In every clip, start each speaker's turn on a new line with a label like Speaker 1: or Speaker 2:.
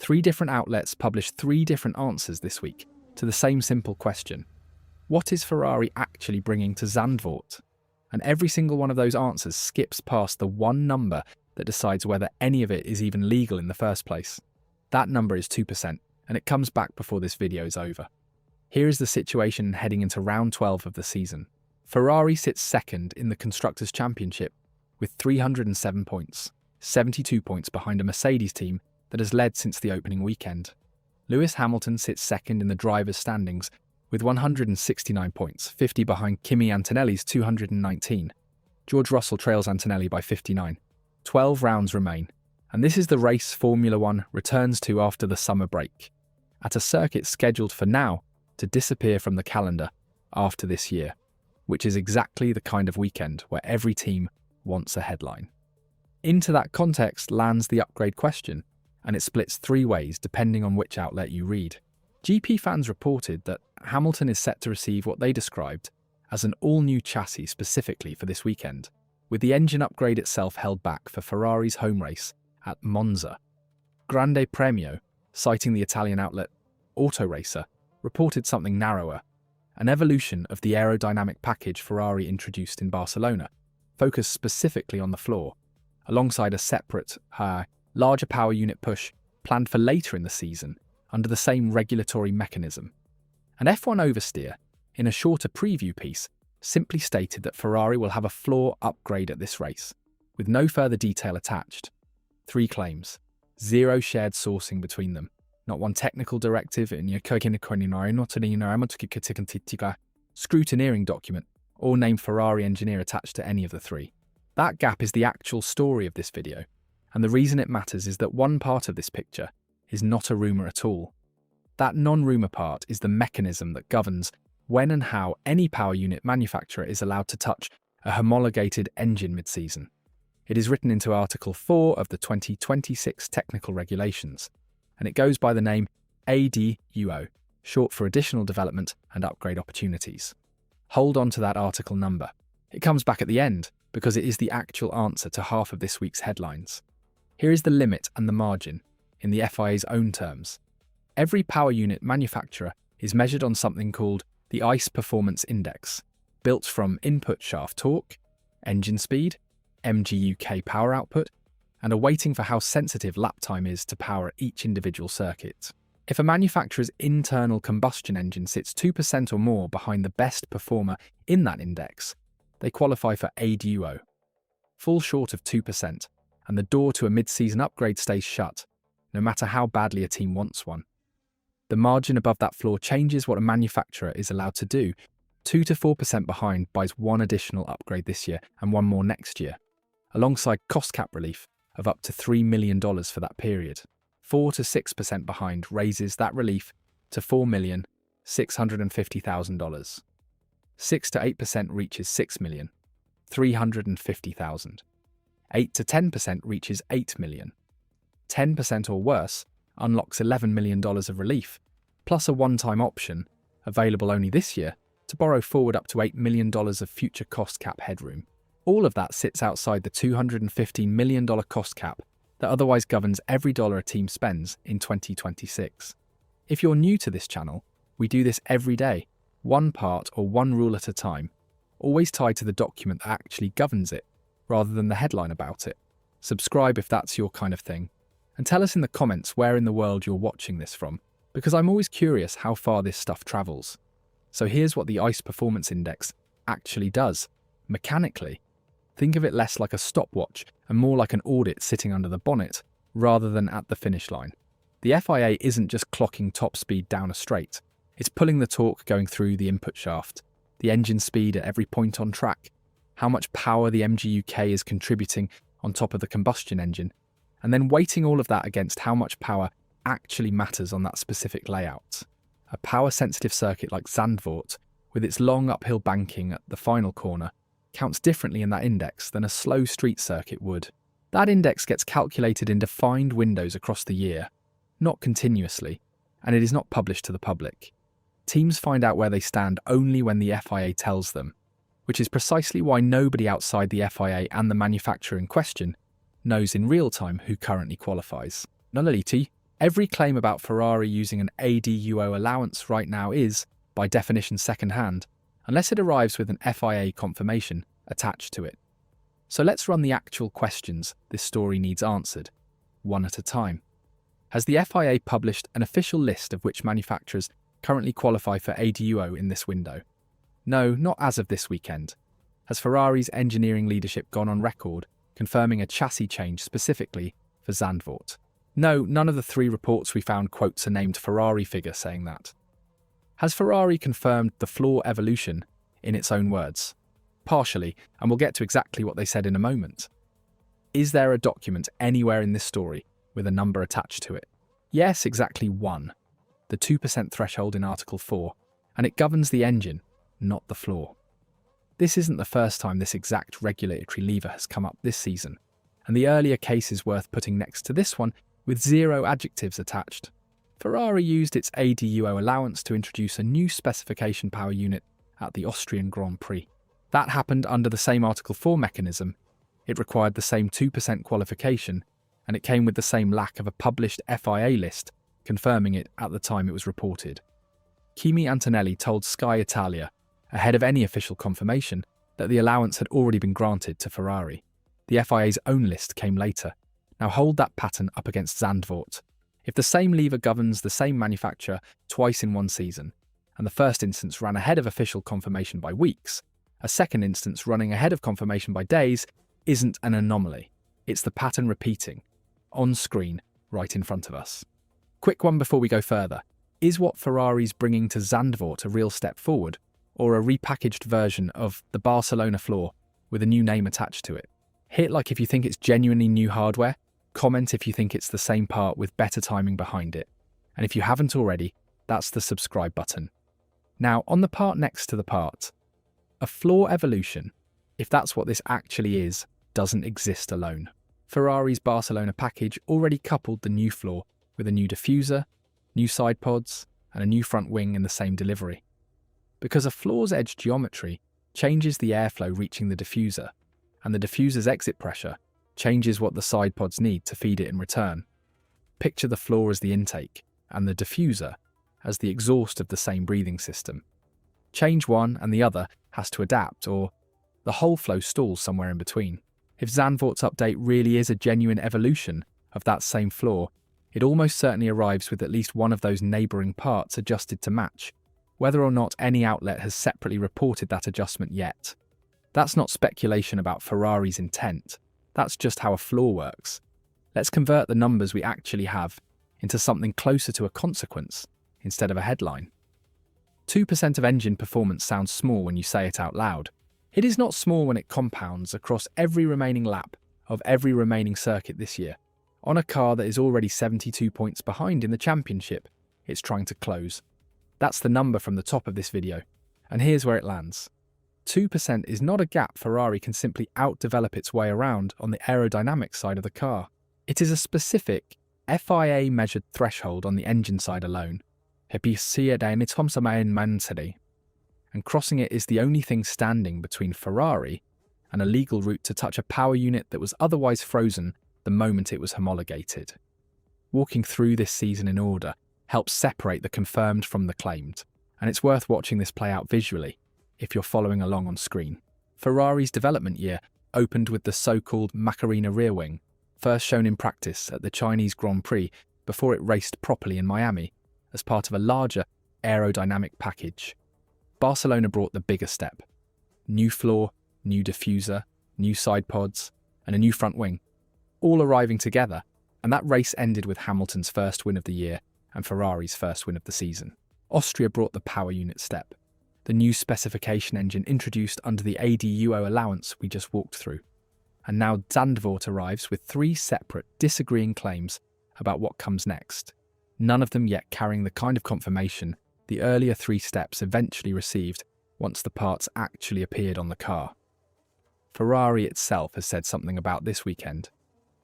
Speaker 1: 3 different outlets published 3 different answers this week to the same simple question. What is Ferrari actually bringing to Zandvoort? And every single one of those answers skips past the one number that decides whether any of it is even legal in the first place. That number is 2%, and it comes back before this video is over. Here is the situation heading into round 12 of the season. Ferrari sits second in the Constructors' Championship with 307 points, 72 points behind a Mercedes team that has led since the opening weekend. Lewis Hamilton sits second in the drivers' standings with 169 points, 50 behind Kimi Antonelli's 219. George Russell trails Antonelli by 59. 12 rounds remain, and this is the race Formula One returns to after the summer break, at a circuit scheduled for now to disappear from the calendar after this year, which is exactly the kind of weekend where every team wants a headline. Into that context lands the upgrade question, and it splits 3 ways depending on which outlet you read. GPFans reported that Hamilton is set to receive what they described as an all-new chassis specifically for this weekend, with the engine upgrade itself held back for Ferrari's home race at Monza. Grande Prêmio, citing the Italian outlet AutoRacer, reported something narrower, an evolution of the aerodynamic package Ferrari introduced in Barcelona, focused specifically on the floor, alongside a separate, larger power unit push planned for later in the season under the same regulatory mechanism. An F1 oversteer, in a shorter preview piece, simply stated that Ferrari will have a floor upgrade at this race, with no further detail attached. 3 claims, 0 shared sourcing between them, not one technical directive, scrutineering document, or named Ferrari engineer attached to any of the 3. That gap is the actual story of this video, and the reason it matters is that one part of this picture is not a rumour at all. That non-rumour part is the mechanism that governs when and how any power unit manufacturer is allowed to touch a homologated engine mid-season. It is written into Article 4 of the 2026 Technical Regulations, and it goes by the name ADUO, short for Additional Development and Upgrade Opportunities. Hold on to that article number. It comes back at the end because it is the actual answer to half of this week's headlines. Here is the limit and the margin, in the FIA's own terms. Every power unit manufacturer is measured on something called the ICE Performance Index, built from input shaft torque, engine speed, MGUK power output, and a weighting for how sensitive lap time is to power at each individual circuit. If a manufacturer's internal combustion engine sits 2% or more behind the best performer in that index, they qualify for ADUO. Fall short of 2%, and the door to a mid-season upgrade stays shut, no matter how badly a team wants one. The margin above that floor changes what a manufacturer is allowed to do. 2 to 4% behind buys 1 additional upgrade this year and 1 more next year, alongside cost cap relief of up to $3 million for that period. 4 to 6% behind raises that relief to $4,650,000. 6 to 8% reaches $6,350,000. 8 to 10% reaches $8 million. 10% or worse unlocks $11 million of relief, plus a one-time option, available only this year, to borrow forward up to $8 million of future cost cap headroom. All of that sits outside the $215 million cost cap that otherwise governs every dollar a team spends in 2026. If you're new to this channel, we do this every day, one part or one rule at a time, always tied to the document that actually governs it, rather than the headline about it. Subscribe if that's your kind of thing. And tell us in the comments where in the world you're watching this from, because I'm always curious how far this stuff travels. So here's what the ICE Performance Index actually does, mechanically. Think of it less like a stopwatch and more like an audit sitting under the bonnet, rather than at the finish line. The FIA isn't just clocking top speed down a straight, it's pulling the torque going through the input shaft, the engine speed at every point on track, how much power the MGUK is contributing on top of the combustion engine, and then weighting all of that against how much power actually matters on that specific layout. A power-sensitive circuit like Zandvoort, with its long uphill banking at the final corner, counts differently in that index than a slow street circuit would. That index gets calculated in defined windows across the year, not continuously, and it is not published to the public. Teams find out where they stand only when the FIA tells them, which is precisely why nobody outside the FIA and the manufacturer in question knows in real time who currently qualifies. Antonelli, Every claim about Ferrari using an ADUO allowance right now is, by definition, second-hand, unless it arrives with an FIA confirmation attached to it. So let's run the actual questions this story needs answered, one at a time. Has the FIA published an official list of which manufacturers currently qualify for ADUO in this window? No, not as of this weekend. Has Ferrari's engineering leadership gone on record confirming a chassis change specifically for Zandvoort? No, none of the three reports we found quotes a named Ferrari figure saying that. Has Ferrari confirmed the floor evolution in its own words? Partially, and we'll get to exactly what they said in a moment. Is there a document anywhere in this story with a number attached to it? Yes, exactly one. The 2% threshold in Article 4, and it governs the engine, not the floor. This isn't the first time this exact regulatory lever has come up this season, and the earlier case is worth putting next to this one with 0 adjectives attached. Ferrari used its ADUO allowance to introduce a new specification power unit at the Austrian Grand Prix. That happened under the same Article 4 mechanism. It required the same 2% qualification, and it came with the same lack of a published FIA list confirming it at the time it was reported. Kimi Antonelli told Sky Italia, ahead of any official confirmation, that the allowance had already been granted to Ferrari. The FIA's own list came later. Now hold that pattern up against Zandvoort. If the same lever governs the same manufacturer twice in one season, and the first instance ran ahead of official confirmation by weeks, a second instance running ahead of confirmation by days isn't an anomaly. It's the pattern repeating, on screen, right in front of us. Quick one before we go further. Is what Ferrari's bringing to Zandvoort a real step forward, or a repackaged version of the Barcelona floor with a new name attached to it? Hit like if you think it's genuinely new hardware. Comment if you think it's the same part with better timing behind it. And if you haven't already, that's the subscribe button. Now, on the part next to the part, a floor evolution, if that's what this actually is, doesn't exist alone. Ferrari's Barcelona package already coupled the new floor with a new diffuser, new side pods, and a new front wing in the same delivery. Because a floor's edge geometry changes the airflow reaching the diffuser, and the diffuser's exit pressure changes what the side pods need to feed it in return. Picture the floor as the intake, and the diffuser as the exhaust of the same breathing system. Change one and the other has to adapt, or the whole flow stalls somewhere in between. If Zandvoort's update really is a genuine evolution of that same floor, it almost certainly arrives with at least one of those neighbouring parts adjusted to match, whether or not any outlet has separately reported that adjustment yet. That's not speculation about Ferrari's intent. That's just how a floor works. Let's convert the numbers we actually have into something closer to a consequence instead of a headline. 2% of engine performance sounds small when you say it out loud. It is not small when it compounds across every remaining lap of every remaining circuit this year. On a car that is already 72 points behind in the championship, it's trying to close. That's the number from the top of this video, and here's where it lands. 2% is not a gap Ferrari can simply outdevelop its way around on the aerodynamic side of the car. It is a specific, FIA-measured threshold on the engine side alone. And crossing it is the only thing standing between Ferrari and a legal route to touch a power unit that was otherwise frozen the moment it was homologated. Walking through this season in order helps separate the confirmed from the claimed, and it's worth watching this play out visually if you're following along on screen. Ferrari's development year opened with the so-called Macarena rear wing, first shown in practice at the Chinese Grand Prix before it raced properly in Miami as part of a larger aerodynamic package. Barcelona brought the bigger step. New floor, new diffuser, new side pods, and a new front wing, all arriving together, and that race ended with Hamilton's first win of the year and Ferrari's first win of the season. Austria brought the power unit step, the new specification engine introduced under the ADUO allowance we just walked through. And now Zandvoort arrives with 3 separate, disagreeing claims about what comes next, none of them yet carrying the kind of confirmation the earlier 3 steps eventually received once the parts actually appeared on the car. Ferrari itself has said something about this weekend,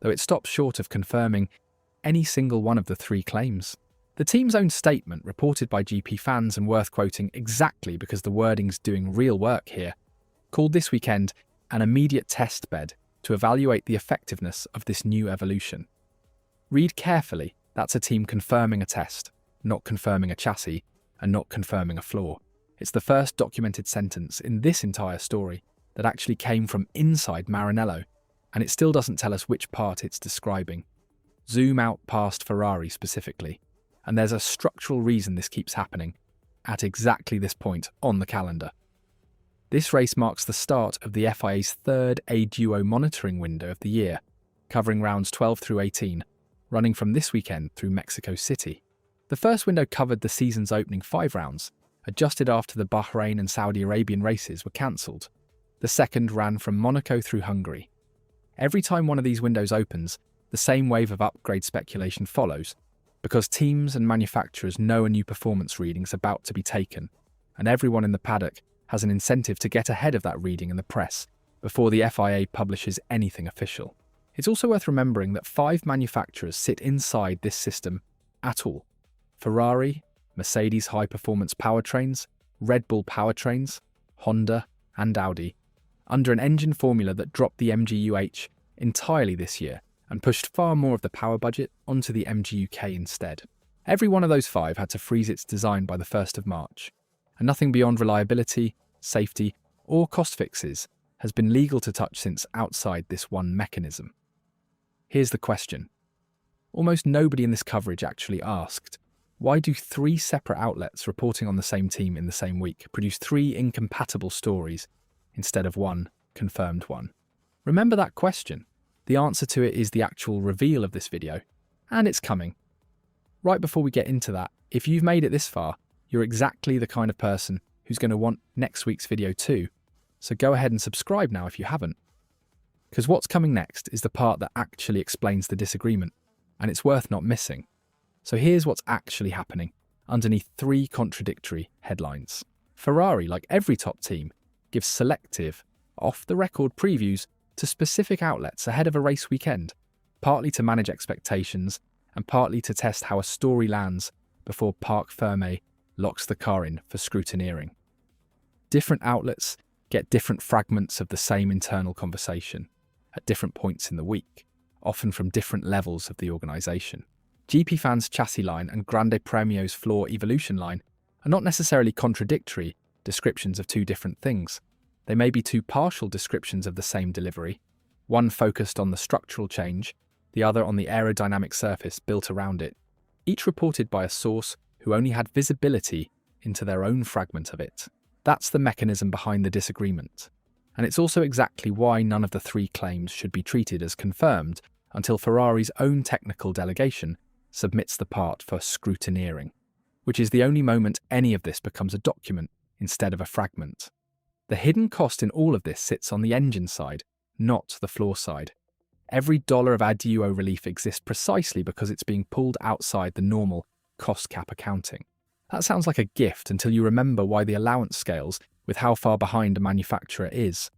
Speaker 1: though it stops short of confirming any single one of the 3 claims. The team's own statement, reported by GPFans and worth quoting exactly because the wording's doing real work here, called this weekend an immediate test bed to evaluate the effectiveness of this new evolution. Read carefully That's a team confirming a test, not confirming a chassis, and not confirming a flaw. It's the first documented sentence in this entire story that actually came from inside Maranello, and it still doesn't tell us which part it's describing. Zoom out past Ferrari specifically, and there's a structural reason this keeps happening at exactly this point on the calendar. This race marks the start of the FIA's third ADUO monitoring window of the year, covering rounds 12 through 18, running from this weekend through Mexico City. The first window covered the season's opening 5 rounds, adjusted after the Bahrain and Saudi Arabian races were cancelled. The second ran from Monaco through Hungary. Every time one of these windows opens, the same wave of upgrade speculation follows, because teams and manufacturers know a new performance reading is about to be taken, and everyone in the paddock has an incentive to get ahead of that reading in the press before the FIA publishes anything official. It's also worth remembering that 5 manufacturers sit inside this system at all: Ferrari, Mercedes high-performance powertrains, Red Bull powertrains, Honda, and Audi, under an engine formula that dropped the MGU-H entirely this year and pushed far more of the power budget onto the MGU-K instead. Every one of those 5 had to freeze its design by the 1st of March, and nothing beyond reliability, safety, or cost fixes has been legal to touch since outside this one mechanism. Here's the question. Almost nobody in this coverage actually asked, why do 3 separate outlets reporting on the same team in the same week produce 3 incompatible stories instead of one confirmed one? Remember that question. The answer to it is the actual reveal of this video, and it's coming. Right before we get into that, if you've made it this far, you're exactly the kind of person who's going to want next week's video too, so go ahead and subscribe now if you haven't. Because what's coming next is the part that actually explains the disagreement, and it's worth not missing. So here's what's actually happening underneath 3 contradictory headlines. Ferrari, like every top team, gives selective, off-the-record previews to specific outlets ahead of a race weekend, partly to manage expectations and partly to test how a story lands before Parc Fermé locks the car in for scrutineering. Different outlets get different fragments of the same internal conversation at different points in the week, often from different levels of the organisation. GPFans' chassis line and Grande Prêmio's floor evolution line are not necessarily contradictory descriptions of 2 different things. They may be 2 partial descriptions of the same delivery, one focused on the structural change, the other on the aerodynamic surface built around it, each reported by a source who only had visibility into their own fragment of it. That's the mechanism behind the disagreement. And it's also exactly why none of the 3 claims should be treated as confirmed until Ferrari's own technical delegation submits the part for scrutineering, which is the only moment any of this becomes a document instead of a fragment. The hidden cost in all of this sits on the engine side, not the floor side. Every dollar of ADUO relief exists precisely because it's being pulled outside the normal cost cap accounting. That sounds like a gift until you remember why the allowance scales with how far behind a manufacturer is.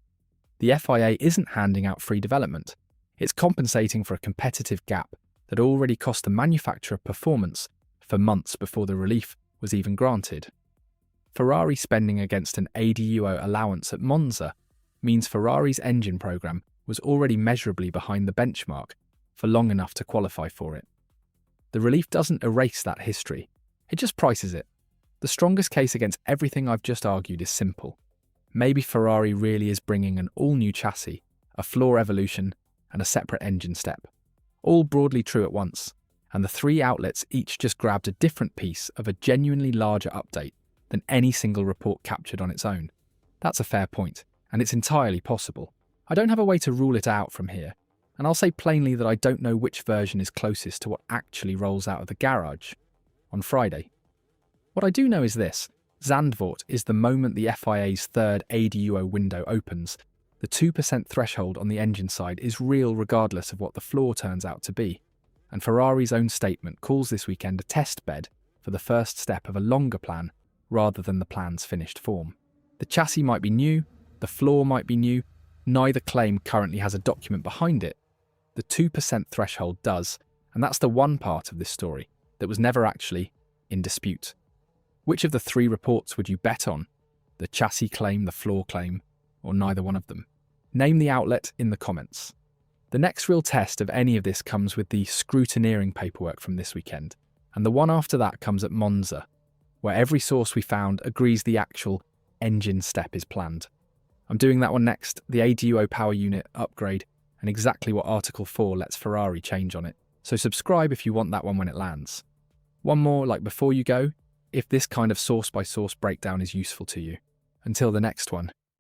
Speaker 1: The FIA isn't handing out free development. It's compensating for a competitive gap that already cost the manufacturer performance for months before the relief was even granted. Ferrari spending against an ADUO allowance at Monza means Ferrari's engine program was already measurably behind the benchmark for long enough to qualify for it. The relief doesn't erase that history, it just prices it. The strongest case against everything I've just argued is simple. Maybe Ferrari really is bringing an all-new chassis, a floor evolution, and a separate engine step. All broadly true at once, and the 3 outlets each just grabbed a different piece of a genuinely larger update than any single report captured on its own. That's a fair point, and it's entirely possible. I don't have a way to rule it out from here, and I'll say plainly that I don't know which version is closest to what actually rolls out of the garage on Friday. What I do know is this: Zandvoort is the moment the FIA's third ADUO window opens. The 2% threshold on the engine side is real regardless of what the floor turns out to be, and Ferrari's own statement calls this weekend a test bed for the first step of a longer plan rather than the plan's finished form. The chassis might be new, the floor might be new, neither claim currently has a document behind it. The 2% threshold does, and that's the one part of this story that was never actually in dispute. Which of the 3 reports would you bet on? The chassis claim, the floor claim, or neither one of them? Name the outlet in the comments. The next real test of any of this comes with the scrutineering paperwork from this weekend, and the one after that comes at Monza, where every source we found agrees the actual engine step is planned. I'm doing that one next, the ADUO power unit upgrade, and exactly what Article 4 lets Ferrari change on it. So subscribe if you want that one when it lands. One more, before you go, if this kind of source-by-source breakdown is useful to you. Until the next one.